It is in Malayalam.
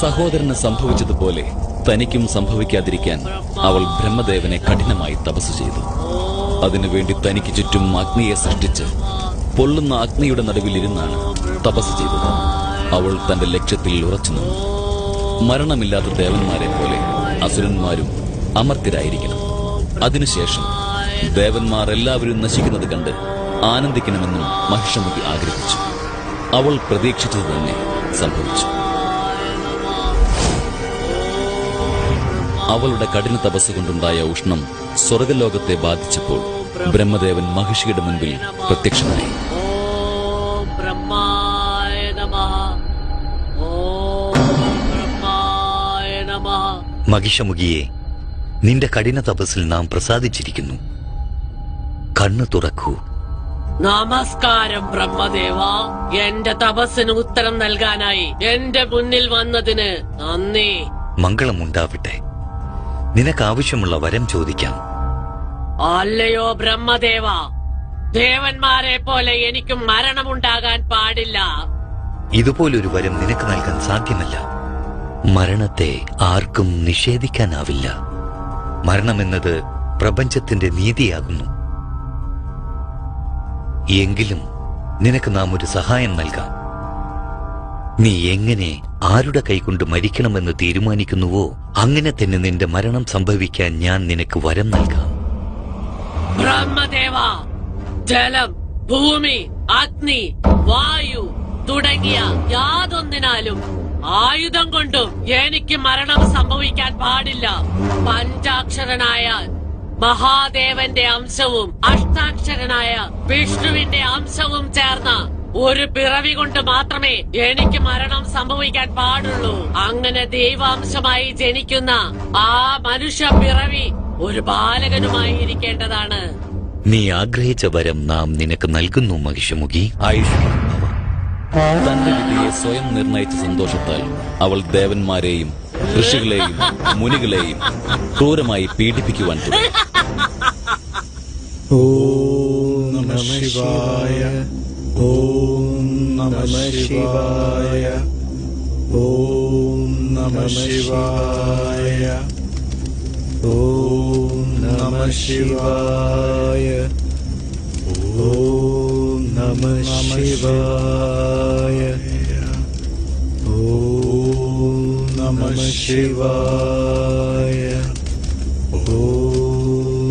സഹോദരന് സംഭവിച്ചതുപോലെ തനിക്കും സംഭവിക്കാതിരിക്കാൻ അവൾ ബ്രഹ്മദേവനെ കഠിനമായി തപസ് ചെയ്തു. അതിനുവേണ്ടി തനിക്ക് ചുറ്റും അഗ്നിയെ സൃഷ്ടിച്ച് പൊള്ളുന്ന അഗ്നിയുടെ നടുവിലിരുന്നാണ് തപസ് ചെയ്തത്. അവൾ തന്റെ ലക്ഷ്യത്തിൽ ഉറച്ചു നിന്നു. മരണമില്ലാത്ത ദേവന്മാരെ പോലെ അസുരന്മാരും അമർത്യരായിരിക്കണം. അതിനുശേഷം ദേവന്മാർ എല്ലാവരും നശിക്കുന്നത് കണ്ട് ആനന്ദിക്കണമെന്നും മഹിഷമുഖി ആഗ്രഹിച്ചു. അവൾ പ്രതീക്ഷിച്ചത് തന്നെ സംഭവിച്ചു. അവളുടെ കഠിന തപസ് കൊണ്ടുണ്ടായ ഉഷ്ണം സ്വർഗലോകത്തെ ബാധിച്ചപ്പോൾ ബ്രഹ്മദേവൻ മഹിഷിയുടെ മുൻപിൽ പ്രത്യക്ഷനായി. മഹിഷമുഖിയെ, നിന്റെ കഠിന തപസ്സിൽ നാം പ്രസാദിച്ചിരിക്കുന്നു. കണ്ണു തുറക്കൂ. നമസ്കാരം ബ്രഹ്മദേവ. എന്റെ തപസ്സിന് ഉത്തരം നൽകാനായി എന്റെ മുന്നിൽ വന്നതിന് നന്ദി. മംഗളമുണ്ടാവട്ടെ. നിനക്കാവശ്യമുള്ള വരം ചോദിക്കാം. അല്ലയോ ബ്രഹ്മദേവ, ദേവന്മാരെ പോലെ എനിക്കും മരണമുണ്ടാകാൻ പാടില്ല. ഇതുപോലൊരു വരം നിനക്ക് നൽകാൻ സാധ്യമല്ല. മരണത്തെ ആർക്കും നിഷേധിക്കാനാവില്ല. മരണമെന്നത് പ്രപഞ്ചത്തിന്റെ നീതിയാകുന്നു. എങ്കിലും നിനക്ക് നാം ഒരു സഹായം നൽകാം. നീ എങ്ങനെ ആരുടെ കൈകൊണ്ട് മരിക്കണമെന്ന് തീരുമാനിക്കുന്നുവോ അങ്ങനെ തന്നെ നിന്റെ മരണം സംഭവിക്കാൻ ഞാൻ നിനക്ക് വരം നൽകാം. ബ്രഹ്മദേവ, ജലം, ഭൂമി, അഗ്നി, വായു തുടങ്ങിയ യാതൊന്നിനാലും ആയുധം കൊണ്ടും എനിക്ക് മരണം സംഭവിക്കാൻ പാടില്ല. പഞ്ചാക്ഷരനായ മഹാദേവന്റെ അംശവും അഷ്ടാക്ഷരനായ വിഷ്ണുവിന്റെ അംശവും ചേർന്ന ഒരു പിറവി കൊണ്ട് മാത്രമേ എനിക്ക് മരണം സംഭവിക്കാൻ പാടുള്ളൂ. അങ്ങനെ ദൈവാംശമായി ജനിക്കുന്ന ആ മനുഷ്യ പിറവി ഒരു ബാലകനുമായി ഇരിക്കേണ്ടതാണ്. നീ ആഗ്രഹിച്ച വരം നാം നിനക്ക് നൽകുന്നു മഹിഷമുഖി. ആയുഷ്മാൻ ഭവ. തന്റെ വിധിയെ സ്വയം നിർണയിച്ച സന്തോഷത്താൽ അവൾ ദേവന്മാരെയും ഋഷികളെയും മുനികളെയും ക്രൂരമായി പീഡിപ്പിക്കുവാൻ തുടങ്ങി. ഓം നമഃ ശിവായ. ഓം നമഃ ശിവായ. ഓം നമഃ ശിവായ. ഓം നമഃ ശിവായ. ഓം നമഃ ശിവായ. ഓം നമഃ ശിവായ.